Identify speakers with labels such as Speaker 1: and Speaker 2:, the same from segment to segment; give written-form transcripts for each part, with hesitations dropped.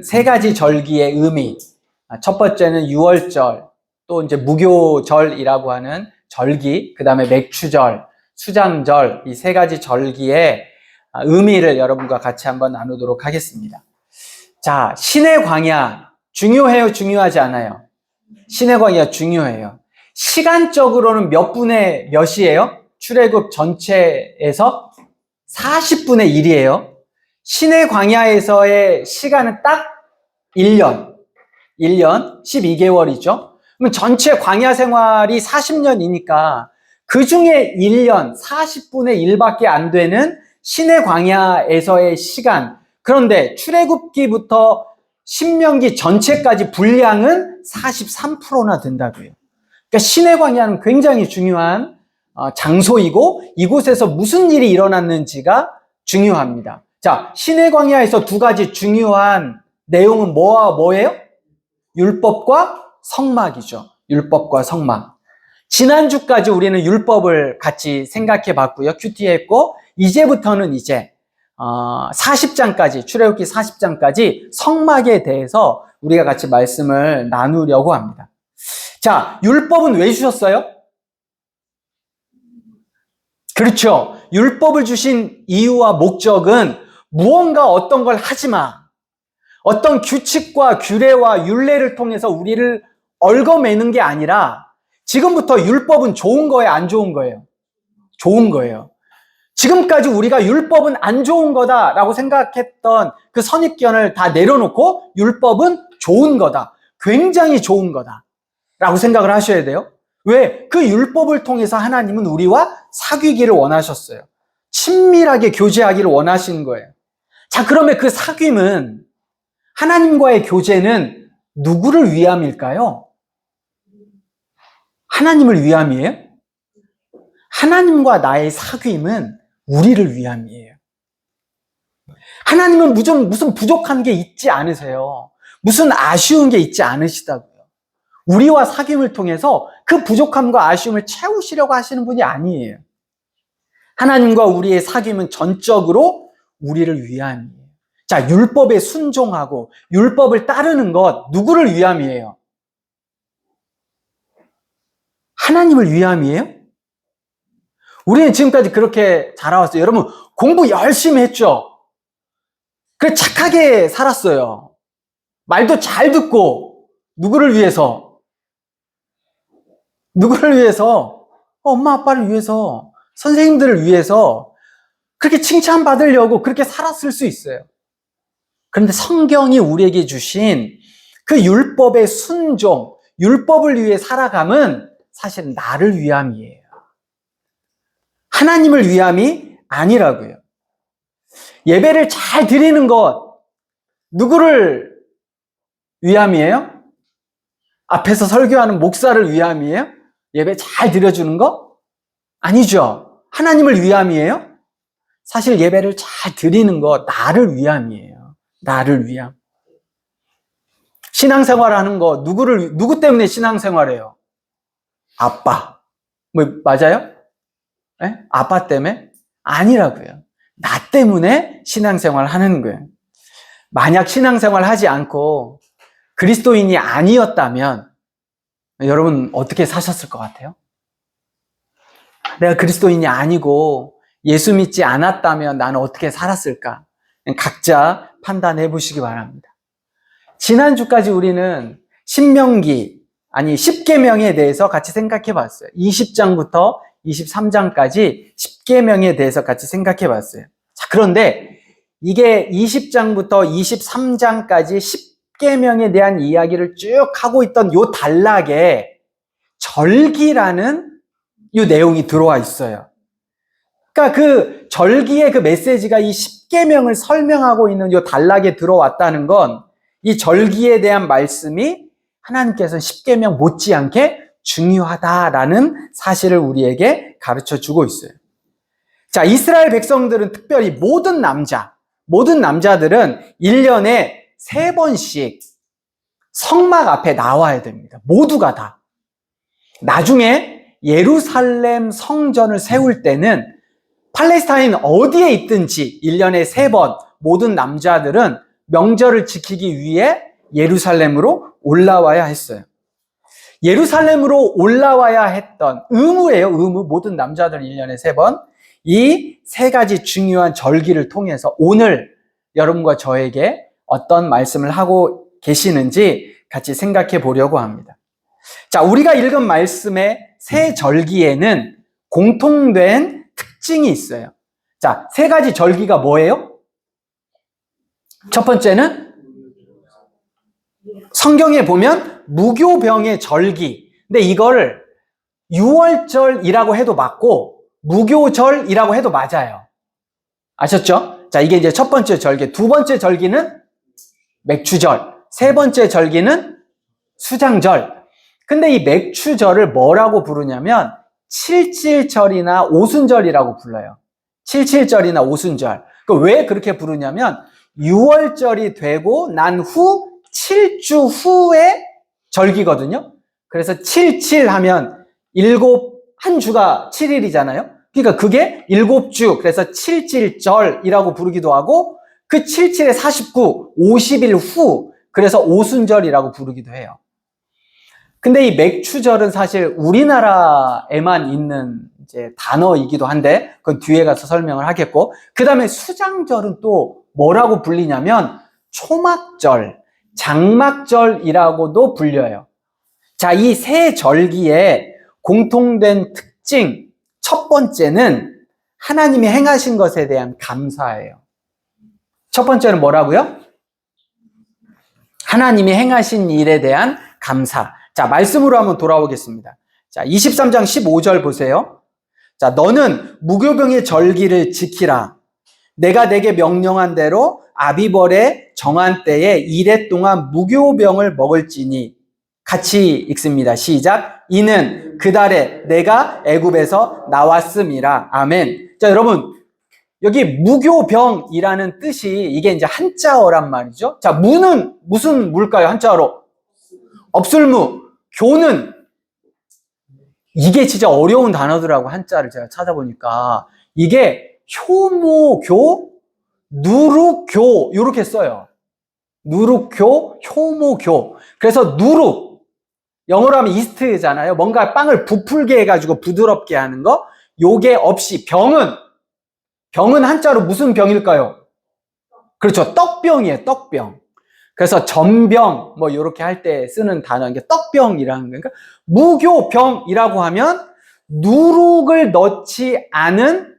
Speaker 1: 세 가지 절기의 의미. 첫 번째는 유월절, 또 이제 무교절이라고 하는 절기, 그 다음에 맥추절, 수장절, 이 세 가지 절기의 의미를 여러분과 같이 한번 나누도록 하겠습니다. 자, 신의 광야, 중요해요, 중요하지 않아요? 신의 광야 중요해요. 시간적으로는 몇 분의 몇이에요? 출애굽 전체에서 40분의 1이에요. 신의 광야에서의 시간은 딱 1년 12개월이죠. 그럼 전체 광야 생활이 40년이니까 그 중에 1년 40분의 1밖에 안 되는 신의 광야에서의 시간. 그런데 출애굽기부터 신명기 전체까지 분량은 43%나 된다고요. 그러니까 신의 광야는 굉장히 중요한 장소이고 이곳에서 무슨 일이 일어났는지가 중요합니다. 자, 신의 광야에서 두 가지 중요한 내용은 뭐예요? 율법과 성막이죠. 율법과 성막. 지난주까지 우리는 율법을 같이 생각해 봤고요. 큐티했고, 이제부터는 40장까지, 출애굽기 40장까지 성막에 대해서 우리가 같이 말씀을 나누려고 합니다. 자, 율법은 왜 주셨어요? 그렇죠. 율법을 주신 이유와 목적은 무언가 어떤 걸 하지 마. 어떤 규칙과 규례와 율례를 통해서 우리를 얽어매는 게 아니라 지금부터 율법은 좋은 거예요, 안 좋은 거예요? 좋은 거예요. 지금까지 우리가 율법은 안 좋은 거다라고 생각했던 그 선입견을 다 내려놓고 율법은 좋은 거다. 굉장히 좋은 거다라고 생각을 하셔야 돼요. 왜? 그 율법을 통해서 하나님은 우리와 사귀기를 원하셨어요. 친밀하게 교제하기를 원하시는 거예요. 자, 그러면 그 사귐은, 하나님과의 교제는 누구를 위함일까요? 하나님을 위함이에요? 하나님과 나의 사귐은 우리를 위함이에요. 하나님은 무슨 부족한 게 있지 않으세요? 무슨 아쉬운 게 있지 않으시다고요. 우리와 사귐을 통해서 그 부족함과 아쉬움을 채우시려고 하시는 분이 아니에요. 하나님과 우리의 사귐은 전적으로 우리를 위함이에요. 자, 율법에 순종하고 율법을 따르는 것, 누구를 위함이에요? 하나님을 위함이에요? 우리는 지금까지 그렇게 자라왔어요. 여러분, 공부 열심히 했죠? 그래, 착하게 살았어요. 말도 잘 듣고, 누구를 위해서? 누구를 위해서? 엄마, 아빠를 위해서, 선생님들을 위해서, 그렇게 칭찬받으려고 그렇게 살았을 수 있어요. 그런데 성경이 우리에게 주신 그 율법의 순종, 율법을 위해 살아감은 사실 나를 위함이에요. 하나님을 위함이 아니라고요. 예배를 잘 드리는 것, 누구를 위함이에요? 앞에서 설교하는 목사를 위함이에요? 예배 잘 드려주는 거? 아니죠. 하나님을 위함이에요? 사실 예배를 잘 드리는 거 나를 위함이에요. 나를 위함. 신앙생활 하는 거 누구 때문에 신앙생활해요? 아빠. 맞아요? 네? 아빠 때문에? 아니라고요. 나 때문에 신앙생활 하는 거예요. 만약 신앙생활 하지 않고 그리스도인이 아니었다면 여러분 어떻게 사셨을 것 같아요? 내가 그리스도인이 아니고 예수 믿지 않았다면 나는 어떻게 살았을까? 각자 판단해 보시기 바랍니다. 지난주까지 우리는 신명기, 10계명에 대해서 같이 생각해 봤어요. 20장부터 23장까지 10계명에 대해서 같이 생각해 봤어요. 자, 그런데 이게 20장부터 23장까지 10계명에 대한 이야기를 쭉 하고 있던 요 단락에 절기라는 이 내용이 들어와 있어요. 그러니까 그 절기의 그 메시지가 이 10계명을 설명하고 있는 이 단락에 들어왔다는 건 이 절기에 대한 말씀이 하나님께서는 10계명 못지않게 중요하다라는 사실을 우리에게 가르쳐 주고 있어요. 자, 이스라엘 백성들은 특별히 모든 남자들은 1년에 3번씩 성막 앞에 나와야 됩니다. 모두가 다. 나중에 예루살렘 성전을 세울 때는 팔레스타인 어디에 있든지 1년에 3번 모든 남자들은 명절을 지키기 위해 예루살렘으로 올라와야 했어요. 예루살렘으로 올라와야 했던 의무예요. 의무. 모든 남자들 1년에 3번. 이 3가지 중요한 절기를 통해서 오늘 여러분과 저에게 어떤 말씀을 하고 계시는지 같이 생각해 보려고 합니다. 자, 우리가 읽은 말씀의 새 절기에는 공통된 특징이 있어요. 자, 3가지 절기가 뭐예요? 첫 번째는 성경에 보면 무교병의 절기. 근데 이걸 유월절이라고 해도 맞고 무교절이라고 해도 맞아요. 아셨죠? 자, 이게 이제 첫 번째 절기. 두 번째 절기는 맥추절. 세 번째 절기는 수장절. 근데 이 맥추절을 뭐라고 부르냐면 칠칠절이나 오순절이라고 불러요. 칠칠절이나 오순절. 왜 그렇게 부르냐면 6월절이 되고 난 후 7주 후에 절기거든요. 그래서 77 하면 한 주가 7일이잖아요. 그러니까 그게 7주, 그래서 칠칠절이라고 부르기도 하고 그 77에 49, 50일 후, 그래서 오순절이라고 부르기도 해요. 근데 이 맥추절은 사실 우리나라에만 있는 이제 단어이기도 한데 그건 뒤에 가서 설명을 하겠고, 그 다음에 수장절은 또 뭐라고 불리냐면 초막절, 장막절이라고도 불려요. 자, 이 세 절기에 공통된 특징 첫 번째는 하나님이 행하신 것에 대한 감사예요. 첫 번째는 뭐라고요? 하나님이 행하신 일에 대한 감사. 자, 말씀으로 한번 돌아오겠습니다. 자, 23장 15절 보세요. 자, 너는 무교병의 절기를 지키라. 내가 내게 명령한 대로 아비벌의 정한 때에 2래 동안 무교병을 먹을지니. 같이 읽습니다. 시작. 이는 그 달에 내가 애굽에서 나왔음이라. 아멘. 자, 여러분, 여기 무교병이라는 뜻이 이게 이제 한자어란 말이죠. 자, 무는 무슨 무일까요? 한자어로. 없을무. 교는 이게 진짜 어려운 단어더라고. 한자를 제가 찾아보니까 이게 효모교, 누룩교 이렇게 써요. 누룩교, 효모교. 그래서 누룩, 영어로 하면 이스트잖아요. 뭔가 빵을 부풀게 해가지고 부드럽게 하는 거. 요게 없이 병은 한자로 무슨 병일까요? 그렇죠. 떡병이에요. 떡병. 그래서 전병 뭐 이렇게 할 때 쓰는 단어인 게 떡병이라는 거니까 무교병이라고 하면 누룩을 넣지 않은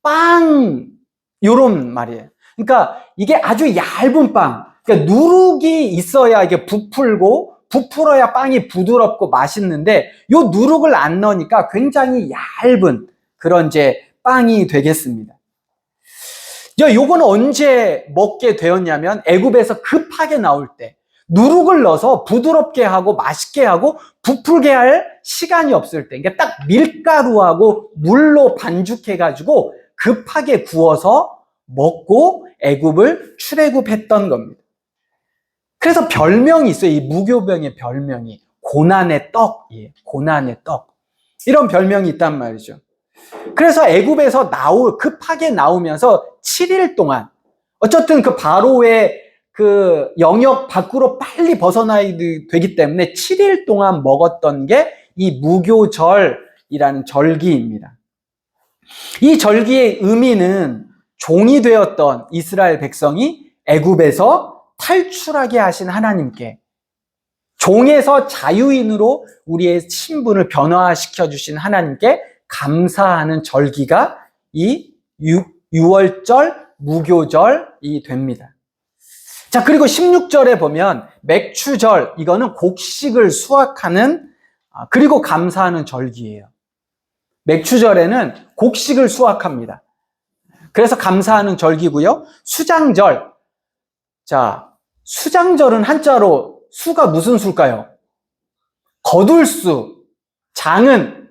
Speaker 1: 빵 요런 말이에요. 그러니까 이게 아주 얇은 빵. 그러니까 누룩이 있어야 이게 부풀어야 빵이 부드럽고 맛있는데 요 누룩을 안 넣으니까 굉장히 얇은 그런 이제 빵이 되겠습니다. 요거는 언제 먹게 되었냐면 애굽에서 급하게 나올 때 누룩을 넣어서 부드럽게 하고 맛있게 하고 부풀게 할 시간이 없을 때, 그러니까 딱 밀가루하고 물로 반죽해가지고 급하게 구워서 먹고 애굽을 출애굽했던 겁니다. 그래서 별명이 있어요. 이 무교병의 별명이 고난의 떡이에요. 고난의 떡. 이런 별명이 있단 말이죠. 그래서 애굽에서 급하게 나오면서 7일 동안 어쨌든 그 바로의 그 영역 밖으로 빨리 벗어나야 되기 때문에 7일 동안 먹었던 게 이 무교절이라는 절기입니다. 이 절기의 의미는 종이 되었던 이스라엘 백성이 애굽에서 탈출하게 하신 하나님께, 종에서 자유인으로 우리의 신분을 변화시켜 주신 하나님께 감사하는 절기가 이 6월절 무교절이 됩니다. 자, 그리고 16절에 보면 맥추절, 이거는 곡식을 수확하는 그리고 감사하는 절기예요. 맥추절에는 곡식을 수확합니다. 그래서 감사하는 절기고요. 수장절. 자, 수장절은 한자로 수가 무슨 수일까요? 거둘 수. 장은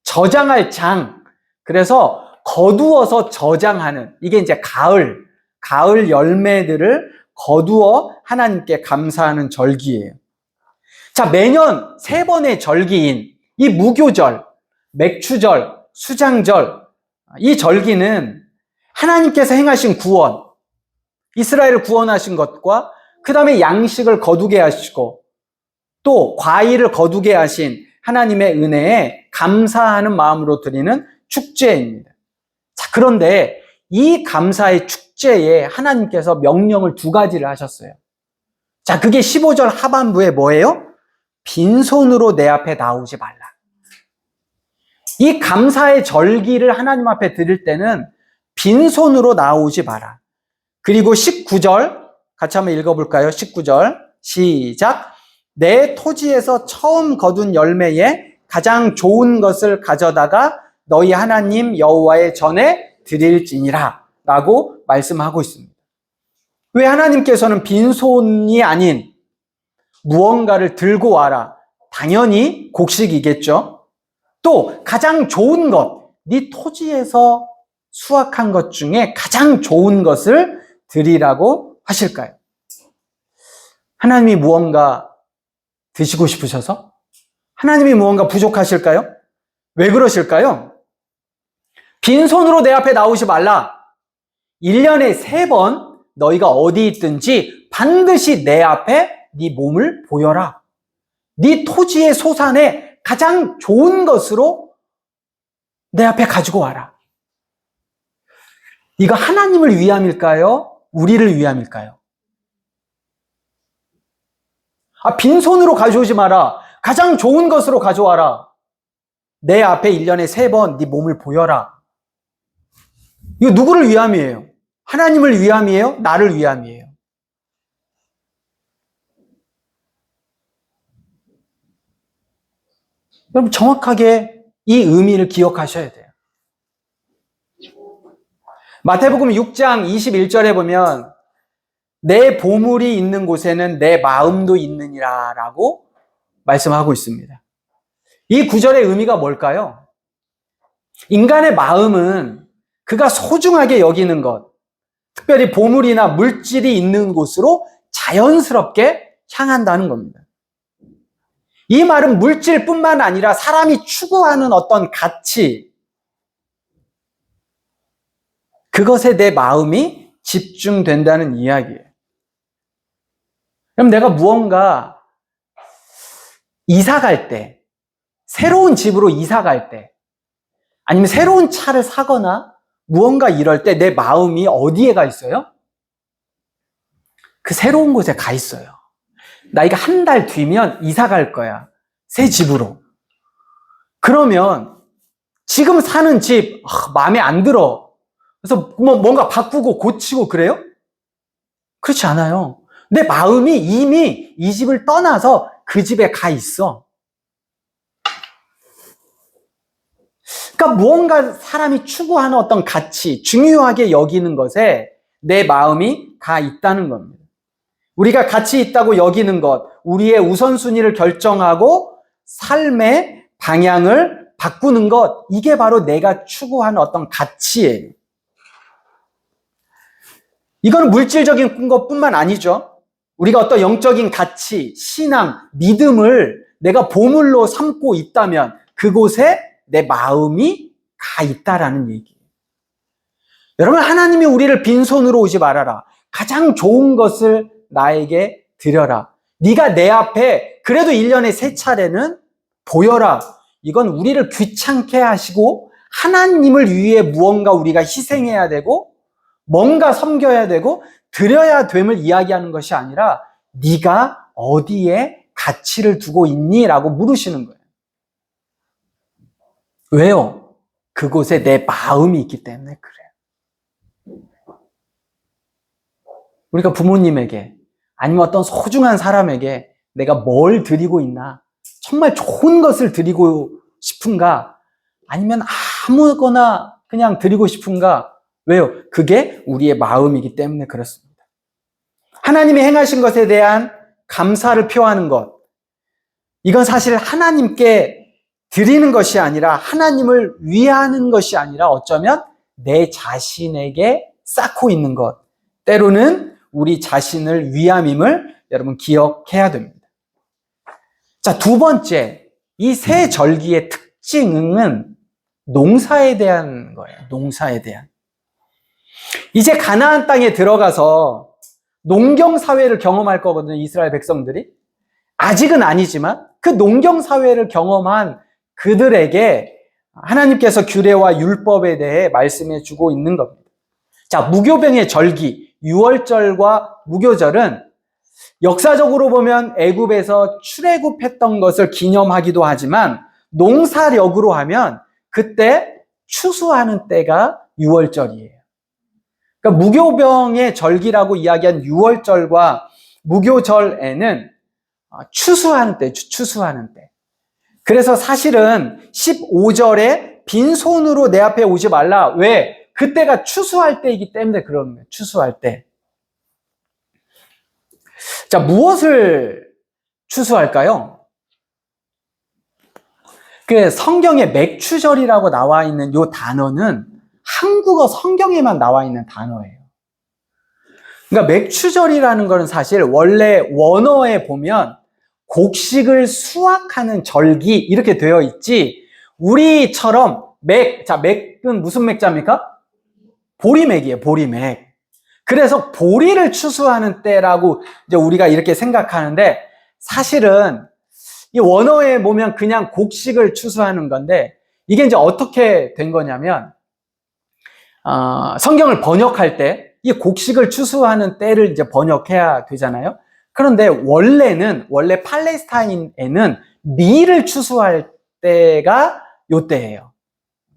Speaker 1: 저장할 장. 그래서 거두어서 저장하는, 이게 이제 가을 열매들을 거두어 하나님께 감사하는 절기예요. 자, 매년 3번의 절기인 이 무교절, 맥추절, 수장절, 이 절기는 하나님께서 행하신 구원, 이스라엘을 구원하신 것과 그 다음에 양식을 거두게 하시고 또 과일을 거두게 하신 하나님의 은혜에 감사하는 마음으로 드리는 축제입니다. 자, 그런데 이 감사의 축제에 하나님께서 명령을 두 가지를 하셨어요. 자, 그게 15절 하반부에 뭐예요? 빈손으로 내 앞에 나오지 말라. 이 감사의 절기를 하나님 앞에 드릴 때는 빈손으로 나오지 마라. 그리고 19절 같이 한번 읽어볼까요? 19절 시작. 내 토지에서 처음 거둔 열매에 가장 좋은 것을 가져다가 너희 하나님 여호와의 전에 드릴지니라 라고 말씀하고 있습니다. 왜 하나님께서는 빈손이 아닌 무언가를 들고 와라? 당연히 곡식이겠죠. 또 가장 좋은 것, 네 토지에서 수확한 것 중에 가장 좋은 것을 드리라고 하실까요? 하나님이 무언가 드시고 싶으셔서? 하나님이 무언가 부족하실까요? 왜 그러실까요? 빈손으로 내 앞에 나오지 말라. 1년에 3번 너희가 어디 있든지 반드시 내 앞에 네 몸을 보여라. 네 토지의 소산에 가장 좋은 것으로 내 앞에 가지고 와라. 이거 하나님을 위함일까요? 우리를 위함일까요? 빈손으로 가져오지 마라. 가장 좋은 것으로 가져와라. 내 앞에 1년에 3번 네 몸을 보여라. 이거 누구를 위함이에요? 하나님을 위함이에요? 나를 위함이에요? 여러분 정확하게 이 의미를 기억하셔야 돼요. 마태복음 6장 21절에 보면 내 보물이 있는 곳에는 내 마음도 있느니라 라고 말씀하고 있습니다. 이 구절의 의미가 뭘까요? 인간의 마음은 그가 소중하게 여기는 것, 특별히 보물이나 물질이 있는 곳으로 자연스럽게 향한다는 겁니다. 이 말은 물질뿐만 아니라 사람이 추구하는 어떤 가치, 그것에 내 마음이 집중된다는 이야기예요. 그럼 내가 무언가 이사 갈 때, 새로운 집으로 이사 갈 때, 아니면 새로운 차를 사거나 무언가 이럴 때 내 마음이 어디에 가 있어요? 그 새로운 곳에 가 있어요. 나 이거 한 달 뒤면 이사 갈 거야. 새 집으로. 그러면 지금 사는 집 마음에 안 들어. 그래서 뭔가 바꾸고 고치고 그래요? 그렇지 않아요. 내 마음이 이미 이 집을 떠나서 그 집에 가 있어. 그러니까 무언가 사람이 추구하는 어떤 가치, 중요하게 여기는 것에 내 마음이 가 있다는 겁니다. 우리가 가치 있다고 여기는 것, 우리의 우선순위를 결정하고 삶의 방향을 바꾸는 것, 이게 바로 내가 추구하는 어떤 가치예요. 이건 물질적인 것뿐만 아니죠. 우리가 어떤 영적인 가치, 신앙, 믿음을 내가 보물로 삼고 있다면 그곳에 내 마음이 가 있다라는 얘기예요. 여러분, 하나님이 우리를 빈손으로 오지 말아라. 가장 좋은 것을 나에게 드려라. 네가 내 앞에 그래도 1년에 3차례는 보여라. 이건 우리를 귀찮게 하시고 하나님을 위해 무언가 우리가 희생해야 되고 뭔가 섬겨야 되고 드려야 됨을 이야기하는 것이 아니라 네가 어디에 가치를 두고 있니? 라고 물으시는 거예요. 왜요? 그곳에 내 마음이 있기 때문에 그래요. 우리가 부모님에게 아니면 어떤 소중한 사람에게 내가 뭘 드리고 있나? 정말 좋은 것을 드리고 싶은가? 아니면 아무거나 그냥 드리고 싶은가? 왜요? 그게 우리의 마음이기 때문에 그렇습니다. 하나님이 행하신 것에 대한 감사를 표하는 것, 이건 사실 하나님께 드리는 것이 아니라 하나님을 위하는 것이 아니라 어쩌면 내 자신에게 쌓고 있는 것, 때로는 우리 자신을 위함임을 여러분 기억해야 됩니다. 자, 두 번째, 이 세 절기의 특징은 농사에 대한 거예요. 농사에 대한. 이제 가나안 땅에 들어가서 농경 사회를 경험할 거거든요, 이스라엘 백성들이. 아직은 아니지만 그 농경 사회를 경험한 그들에게 하나님께서 규례와 율법에 대해 말씀해 주고 있는 겁니다. 자, 무교병의 절기, 유월절과 무교절은 역사적으로 보면 애굽에서 출애굽했던 것을 기념하기도 하지만 농사력으로 하면 그때 추수하는 때가 유월절이에요. 그러니까 무교병의 절기라고 이야기한 유월절과 무교절에는 추수하는 때, 추수하는 때. 그래서 사실은 15절에 빈손으로 내 앞에 오지 말라. 왜? 그때가 추수할 때이기 때문에 그런 거예요. 추수할 때. 자, 무엇을 추수할까요? 그 성경에 맥추절이라고 나와 있는 이 단어는 한국어 성경에만 나와 있는 단어예요. 그러니까 맥추절이라는 것은 사실 원래 원어에 보면 곡식을 수확하는 절기 이렇게 되어 있지, 우리처럼 자, 맥은 무슨 맥자입니까? 보리맥이에요, 보리맥. 그래서 보리를 추수하는 때라고 이제 우리가 이렇게 생각하는데, 사실은 이 원어에 보면 그냥 곡식을 추수하는 건데, 이게 이제 어떻게 된 거냐면, 성경을 번역할 때 이 곡식을 추수하는 때를 이제 번역해야 되잖아요. 그런데 원래 팔레스타인에는 밀을 추수할 때가 요 때예요.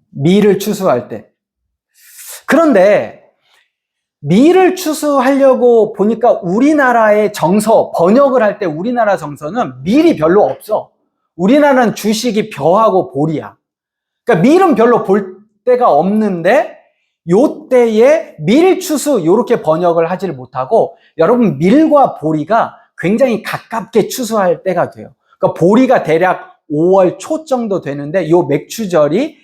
Speaker 1: 밀을 추수할 때. 그런데 밀을 추수하려고 보니까 우리나라의 정서, 번역을 할 때 우리나라 정서는 밀이 별로 없어. 우리나라는 주식이 벼하고 보리야. 그러니까 밀은 별로 볼 데가 없는데 요 때에 밀추수 요렇게 번역을 하지를 못하고, 여러분 밀과 보리가 굉장히 가깝게 추수할 때가 돼요. 그러니까 보리가 대략 5월 초 정도 되는데 요 맥추절이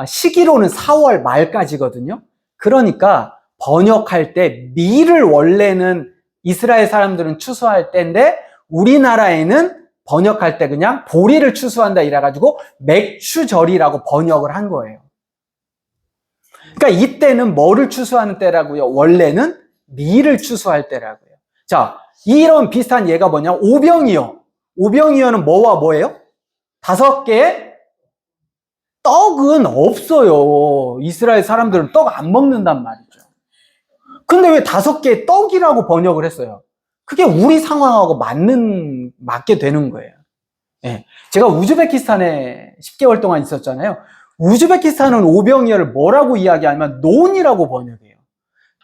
Speaker 1: 시기로는 4월 말까지거든요. 그러니까 번역할 때 밀을 원래는 이스라엘 사람들은 추수할 때인데 우리나라에는 번역할 때 그냥 보리를 추수한다 이래가지고 맥추절이라고 번역을 한 거예요. 그러니까 이때는 뭐를 추수하는 때라고요? 원래는 밀을 추수할 때라고요. 자, 이런 비슷한 예가 뭐냐? 오병이어. 오병이어는 뭐와 뭐예요? 5개의 떡은 없어요. 이스라엘 사람들은 떡 안 먹는단 말이죠. 근데 왜 5개의 떡이라고 번역을 했어요? 그게 우리 상황하고 맞게 되는 거예요. 네. 제가 우즈베키스탄에 10개월 동안 있었잖아요. 우즈베키스탄은 오병이어를 뭐라고 이야기하냐면 논이라고 번역해요.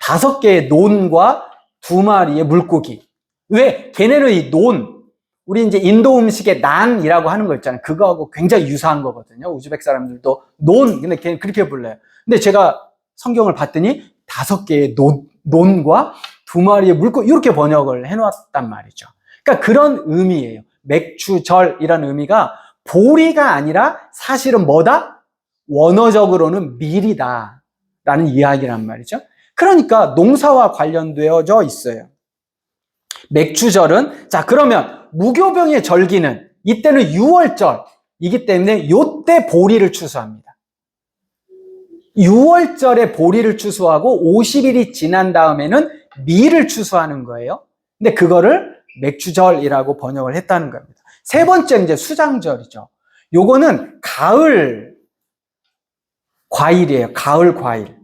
Speaker 1: 5개의 논과 2마리의 물고기. 왜? 걔네는 이 논, 우리 이제 인도 음식의 난이라고 하는 거 있잖아요. 그거하고 굉장히 유사한 거거든요. 우즈벡 사람들도 논, 근데 걔는 그렇게 불러요. 근데 제가 성경을 봤더니 5개의 논과 2마리의 물고기 이렇게 번역을 해놓았단 말이죠. 그러니까 그런 의미예요. 맥추절이라는 의미가 보리가 아니라 사실은 뭐다? 원어적으로는 밀이다 라는 이야기란 말이죠. 그러니까 농사와 관련되어져 있어요. 맥추절은, 자, 그러면 무교병의 절기는 이때는 6월절이기 때문에 요때 보리를 추수합니다. 6월절에 보리를 추수하고 50일이 지난 다음에는 밀을 추수하는 거예요. 근데 그거를 맥추절이라고 번역을 했다는 겁니다. 세 번째 이제 수장절이죠. 요거는 가을 과일이에요. 가을 과일.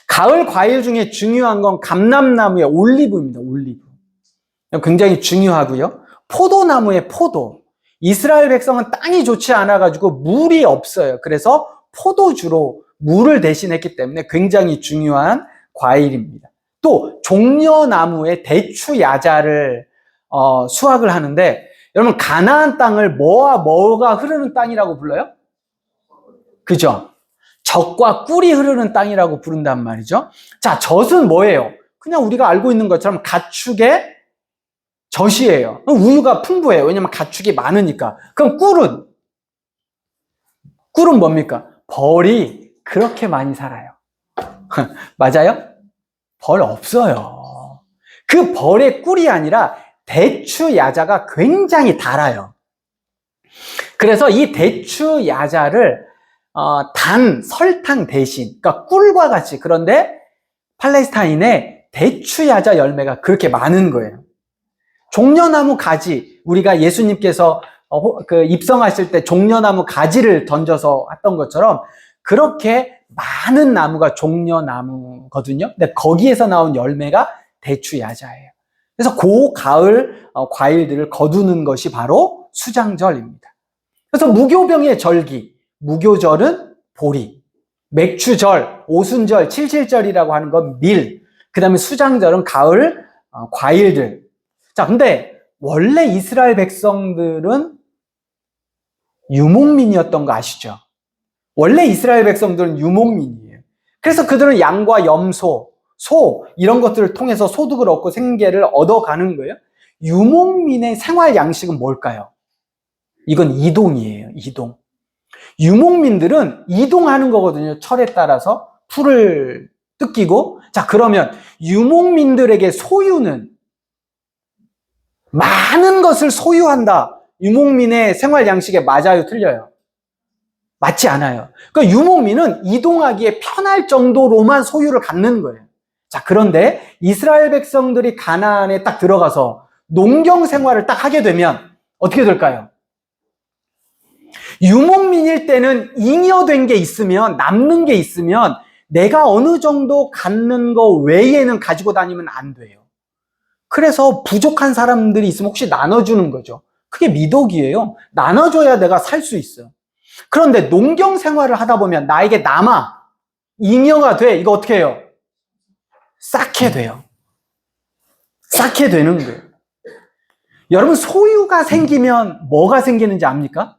Speaker 1: 가을 과일 중에 중요한 건 감람나무의 올리브입니다. 올리브. 굉장히 중요하고요. 포도나무의 포도. 이스라엘 백성은 땅이 좋지 않아가지고 물이 없어요. 그래서 포도주로 물을 대신했기 때문에 굉장히 중요한 과일입니다. 또 종려나무의 대추 야자를 수확을 하는데, 여러분 가나안 땅을 뭐가 흐르는 땅이라고 불러요? 그죠? 젖과 꿀이 흐르는 땅이라고 부른단 말이죠. 자, 젖은 뭐예요? 그냥 우리가 알고 있는 것처럼 가축의 젖이에요. 우유가 풍부해요. 왜냐면 가축이 많으니까. 그럼 꿀은 뭡니까? 벌이 그렇게 많이 살아요. 맞아요? 벌 없어요. 그 벌의 꿀이 아니라 대추 야자가 굉장히 달아요. 그래서 이 대추 야자를 설탕 대신, 그러니까 꿀과 같이, 그런데 팔레스타인에 대추야자 열매가 그렇게 많은 거예요. 종려나무 가지, 우리가 예수님께서 입성하실 때 종려나무 가지를 던져서 했던 것처럼 그렇게 많은 나무가 종려나무거든요. 근데 거기에서 나온 열매가 대추야자예요. 그래서 그 가을 과일들을 거두는 것이 바로 수장절입니다. 그래서 무교병의 절기, 무교절은 보리, 맥추절, 오순절, 칠칠절이라고 하는 건 밀, 그 다음에 수장절은 가을 과일들. 자, 근데 원래 이스라엘 백성들은 유목민이었던 거 아시죠? 원래 이스라엘 백성들은 유목민이에요. 그래서 그들은 양과 염소, 소 이런 것들을 통해서 소득을 얻고 생계를 얻어가는 거예요. 유목민의 생활 양식은 뭘까요? 이건 이동이에요. 이동. 유목민들은 이동하는 거거든요. 철에 따라서 풀을 뜯기고. 자, 그러면 유목민들에게 소유는 많은 것을 소유한다. 유목민의 생활 양식에 맞아요, 틀려요? 맞지 않아요. 그러니까 유목민은 이동하기에 편할 정도로만 소유를 갖는 거예요. 자, 그런데 이스라엘 백성들이 가나안에 딱 들어가서 농경 생활을 딱 하게 되면 어떻게 될까요? 유목민일 때는 잉여된 게 있으면, 남는 게 있으면 내가 어느 정도 갖는 거 외에는 가지고 다니면 안 돼요. 그래서 부족한 사람들이 있으면 혹시 나눠주는 거죠. 그게 미덕이에요. 나눠줘야 내가 살 수 있어요. 그런데 농경 생활을 하다 보면 나에게 남아, 잉여가 돼. 이거 어떻게 해요? 쌓게 돼요. 쌓게 되는 거예요. 여러분, 소유가 생기면 뭐가 생기는지 압니까?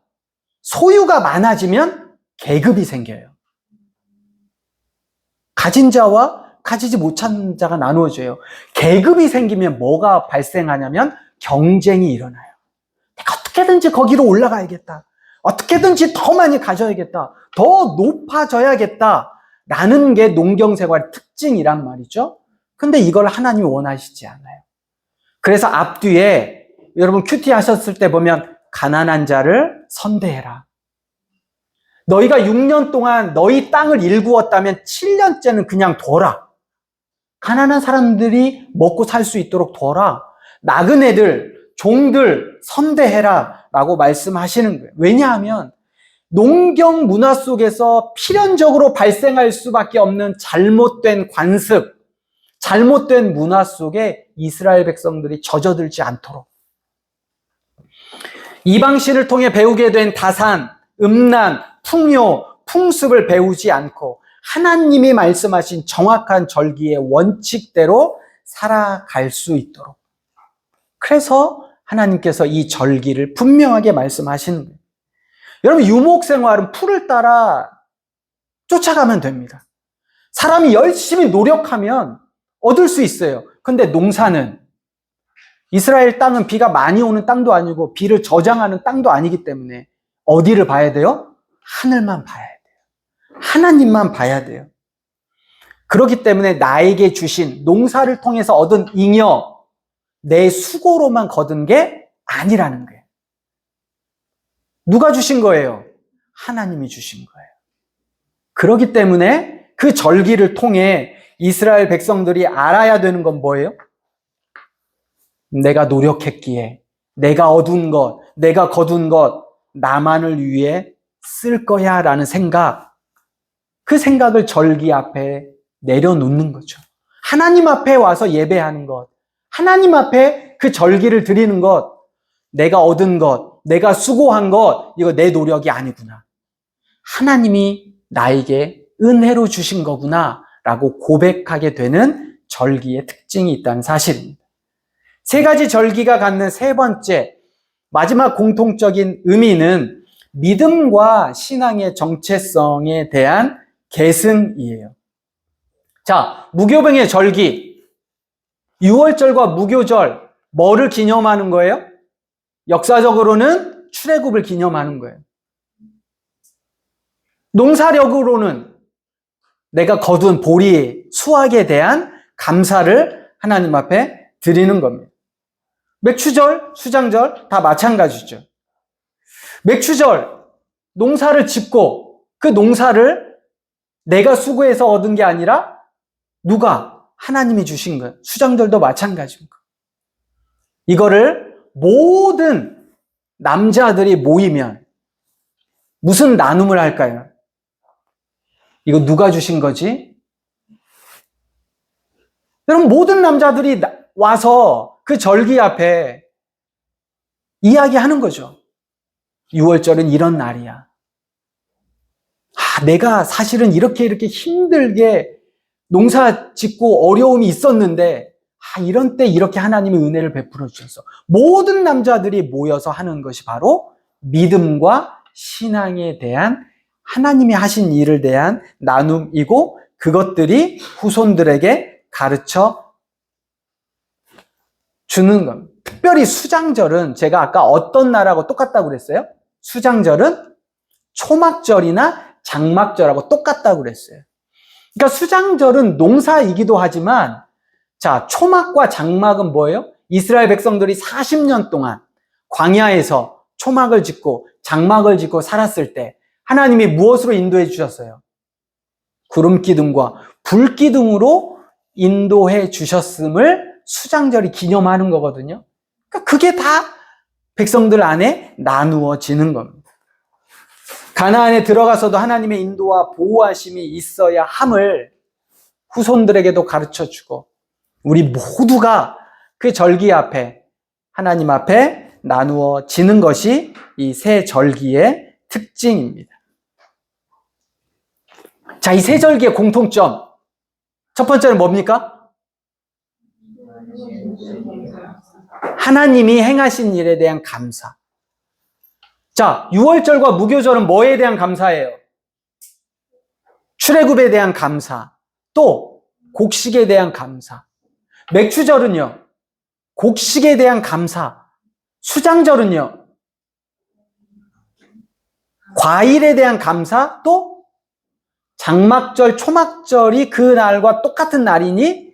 Speaker 1: 소유가 많아지면 계급이 생겨요. 가진 자와 가지지 못한 자가 나누어져요. 계급이 생기면 뭐가 발생하냐면 경쟁이 일어나요. 내가 어떻게든지 거기로 올라가야겠다. 어떻게든지 더 많이 가져야겠다. 더 높아져야겠다. 라는 게 농경생활의 특징이란 말이죠. 근데 이걸 하나님이 원하시지 않아요. 그래서 앞뒤에 여러분 큐티 하셨을 때 보면 가난한 자를 선대해라. 너희가 6년 동안 너희 땅을 일구었다면 7년째는 그냥 둬라. 가난한 사람들이 먹고 살 수 있도록 둬라. 나그네들, 종들 선대해라 라고 말씀하시는 거예요. 왜냐하면 농경 문화 속에서 필연적으로 발생할 수밖에 없는 잘못된 관습, 잘못된 문화 속에 이스라엘 백성들이 젖어들지 않도록 이방신을 통해 배우게 된 다산, 음란, 풍요, 풍습을 배우지 않고 하나님이 말씀하신 정확한 절기의 원칙대로 살아갈 수 있도록. 그래서 하나님께서 이 절기를 분명하게 말씀하시는 거예요. 여러분, 유목생활은 풀을 따라 쫓아가면 됩니다. 사람이 열심히 노력하면 얻을 수 있어요. 근데 농사는 이스라엘 땅은 비가 많이 오는 땅도 아니고 비를 저장하는 땅도 아니기 때문에 어디를 봐야 돼요? 하늘만 봐야 돼요. 하나님만 봐야 돼요. 그렇기 때문에 나에게 주신 농사를 통해서 얻은 잉여, 내 수고로만 거둔 게 아니라는 거예요. 누가 주신 거예요? 하나님이 주신 거예요. 그렇기 때문에 그 절기를 통해 이스라엘 백성들이 알아야 되는 건 뭐예요? 내가 노력했기에, 내가 얻은 것, 내가 거둔 것, 나만을 위해 쓸 거야 라는 생각, 그 생각을 절기 앞에 내려놓는 거죠. 하나님 앞에 와서 예배하는 것, 하나님 앞에 그 절기를 드리는 것, 내가 얻은 것, 내가 수고한 것, 이거 내 노력이 아니구나. 하나님이 나에게 은혜로 주신 거구나 라고 고백하게 되는 절기의 특징이 있다는 사실입니다. 세 가지 절기가 갖는 세 번째, 마지막 공통적인 의미는 믿음과 신앙의 정체성에 대한 계승이에요. 자, 무교병의 절기, 유월절과 무교절, 뭐를 기념하는 거예요? 역사적으로는 출애굽을 기념하는 거예요. 농사력으로는 내가 거둔 보리, 수확에 대한 감사를 하나님 앞에 드리는 겁니다. 맥추절, 수장절 다 마찬가지죠. 맥추절, 농사를 짓고 그 농사를 내가 수고해서 얻은 게 아니라 누가? 하나님이 주신 것. 수장들도 마찬가지인 거. 이거를 모든 남자들이 모이면 무슨 나눔을 할까요? 이거 누가 주신 거지? 여러분, 모든 남자들이 와서 그 절기 앞에 이야기하는 거죠. 6월절은 이런 날이야. 내가 사실은 이렇게 힘들게 농사 짓고 어려움이 있었는데 이런 때 이렇게 하나님의 은혜를 베풀어 주셔서 모든 남자들이 모여서 하는 것이 바로 믿음과 신앙에 대한 하나님이 하신 일을 대한 나눔이고, 그것들이 후손들에게 가르쳐 주는 겁니다. 특별히 수장절은 제가 아까 어떤 날하고 똑같다고 그랬어요? 수장절은 초막절이나 장막절하고 똑같다고 그랬어요. 그러니까 수장절은 농사이기도 하지만, 자, 초막과 장막은 뭐예요? 이스라엘 백성들이 40년 동안 광야에서 초막을 짓고 장막을 짓고 살았을 때 하나님이 무엇으로 인도해 주셨어요? 구름기둥과 불기둥으로 인도해 주셨음을 수장절이 기념하는 거거든요. 그러니까 그게 다 백성들 안에 나누어지는 겁니다. 가나안에 들어가서도 하나님의 인도와 보호하심이 있어야 함을 후손들에게도 가르쳐주고, 우리 모두가 그 절기 앞에, 하나님 앞에 나누어지는 것이 이 새 절기의 특징입니다. 자, 이 새 절기의 공통점. 첫 번째는 뭡니까? 하나님이 행하신 일에 대한 감사. 자, 6월절과 무교절은 뭐에 대한 감사예요? 출애굽에 대한 감사, 또 곡식에 대한 감사. 맥주절은요, 곡식에 대한 감사. 수장절은요, 과일에 대한 감사, 또 장막절, 초막절이 그 날과 똑같은 날이니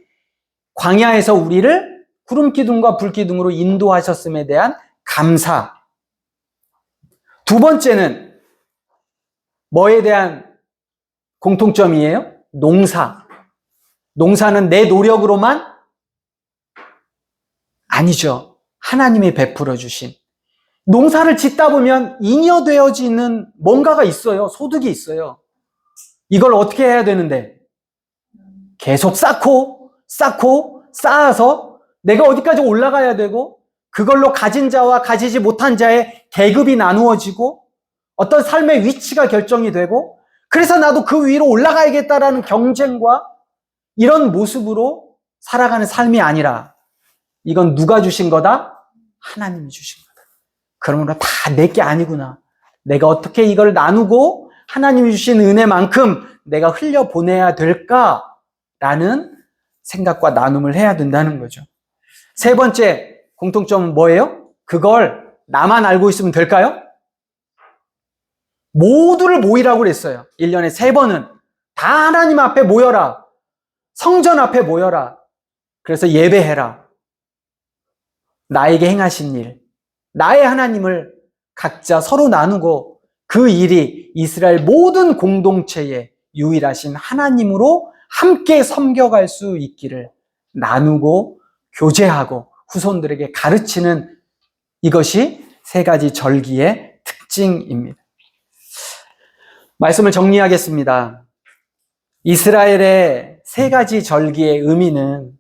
Speaker 1: 광야에서 우리를 구름기둥과 불기둥으로 인도하셨음에 대한 감사. 두 번째는 뭐에 대한 공통점이에요? 농사. 농사는 내 노력으로만? 아니죠. 하나님이 베풀어 주신. 농사를 짓다 보면 잉여되어지는 뭔가가 있어요. 소득이 있어요. 이걸 어떻게 해야 되는데? 계속 쌓고 쌓아서 내가 어디까지 올라가야 되고, 그걸로 가진 자와 가지지 못한 자의 계급이 나누어지고 어떤 삶의 위치가 결정이 되고, 그래서 나도 그 위로 올라가야겠다라는 경쟁과 이런 모습으로 살아가는 삶이 아니라, 이건 누가 주신 거다? 하나님이 주신 거다. 그러므로 다 내게 아니구나. 내가 어떻게 이걸 나누고 하나님이 주신 은혜만큼 내가 흘려보내야 될까라는 생각과 나눔을 해야 된다는 거죠. 세 번째 공통점은 뭐예요? 그걸 나만 알고 있으면 될까요? 모두를 모이라고 그랬어요. 1년에 3번은 다 하나님 앞에 모여라. 성전 앞에 모여라. 그래서 예배해라. 나에게 행하신 일, 나의 하나님을 각자 서로 나누고, 그 일이 이스라엘 모든 공동체의 유일하신 하나님으로 함께 섬겨갈 수 있기를 나누고 교제하고 후손들에게 가르치는, 이것이 세 가지 절기의 특징입니다. 말씀을 정리하겠습니다. 이스라엘의 세 가지 절기의 의미는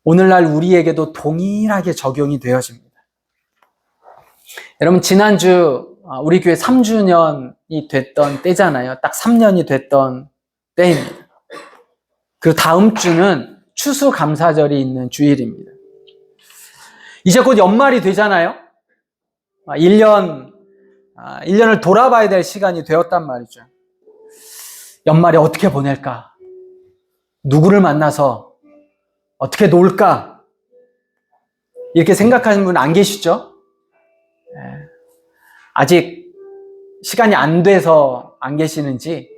Speaker 1: 오늘날 우리에게도 동일하게 적용이 되어집니다. 여러분, 지난주 우리 교회 3주년이 됐던 때잖아요. 딱 3년이 됐던 때입니다. 그리고 다음 주는 추수감사절이 있는 주일입니다. 이제 곧 연말이 되잖아요. 1년을 돌아봐야 될 시간이 되었단 말이죠. 연말에 어떻게 보낼까? 누구를 만나서 어떻게 놀까? 이렇게 생각하는 분 안 계시죠? 아직 시간이 안 돼서 안 계시는지,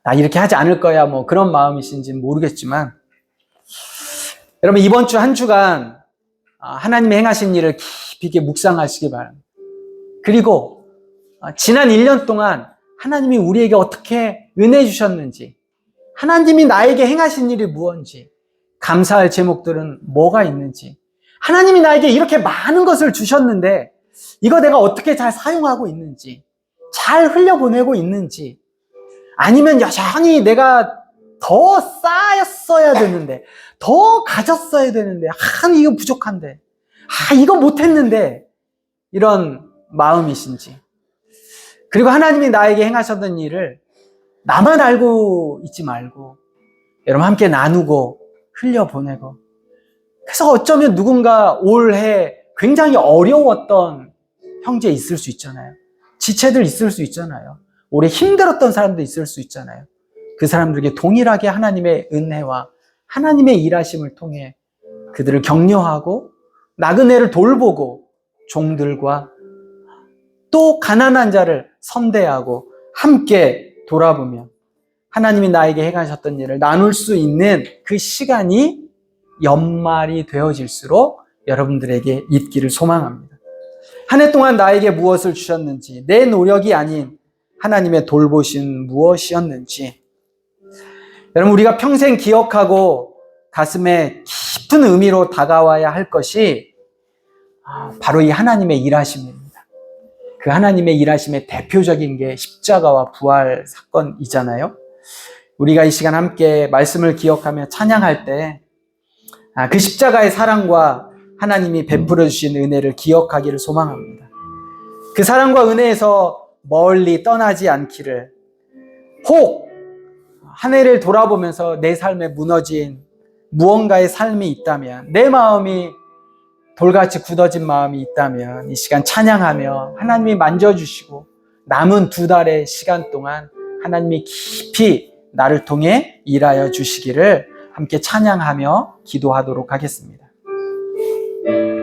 Speaker 1: 나 이렇게 하지 않을 거야, 뭐 그런 마음이신지는 모르겠지만, 여러분, 이번 주 한 주간 하나님의 행하신 일을 깊이 있게 묵상하시기 바랍니다. 그리고 지난 1년 동안 하나님이 우리에게 어떻게 은혜 주셨는지, 하나님이 나에게 행하신 일이 무엇인지, 감사할 제목들은 뭐가 있는지, 하나님이 나에게 이렇게 많은 것을 주셨는데 이거 내가 어떻게 잘 사용하고 있는지, 잘 흘려보내고 있는지, 아니면 여전히 내가 더 쌓였어야 되는데, 더 가졌어야 되는데, 이거 부족한데, 이거 못했는데, 이런 마음이신지. 그리고 하나님이 나에게 행하셨던 일을 나만 알고 있지 말고 여러분 함께 나누고 흘려보내고, 그래서 어쩌면 누군가 올해 굉장히 어려웠던 형제 있을 수 있잖아요. 지체들 있을 수 있잖아요. 올해 힘들었던 사람도 있을 수 있잖아요. 그 사람들에게 동일하게 하나님의 은혜와 하나님의 일하심을 통해 그들을 격려하고 나그네를 돌보고 종들과 또 가난한 자를 선대하고 함께 돌아보며 하나님이 나에게 행하셨던 일을 나눌 수 있는 그 시간이 연말이 되어질수록 여러분들에게 있기를 소망합니다. 한 해 동안 나에게 무엇을 주셨는지, 내 노력이 아닌 하나님의 돌보신 무엇이었는지, 여러분 우리가 평생 기억하고 가슴에 깊은 의미로 다가와야 할 것이 바로 이 하나님의 일하심입니다. 그 하나님의 일하심의 대표적인 게 십자가와 부활 사건이잖아요. 우리가 이 시간 함께 말씀을 기억하며 찬양할 때 그 십자가의 사랑과 하나님이 베풀어 주신 은혜를 기억하기를 소망합니다. 그 사랑과 은혜에서 멀리 떠나지 않기를, 혹 한 해를 돌아보면서 내 삶에 무너진 무언가의 삶이 있다면, 내 마음이 돌같이 굳어진 마음이 있다면 이 시간 찬양하며 하나님이 만져주시고 남은 2달의 시간 동안 하나님이 깊이 나를 통해 일하여 주시기를 함께 찬양하며 기도하도록 하겠습니다.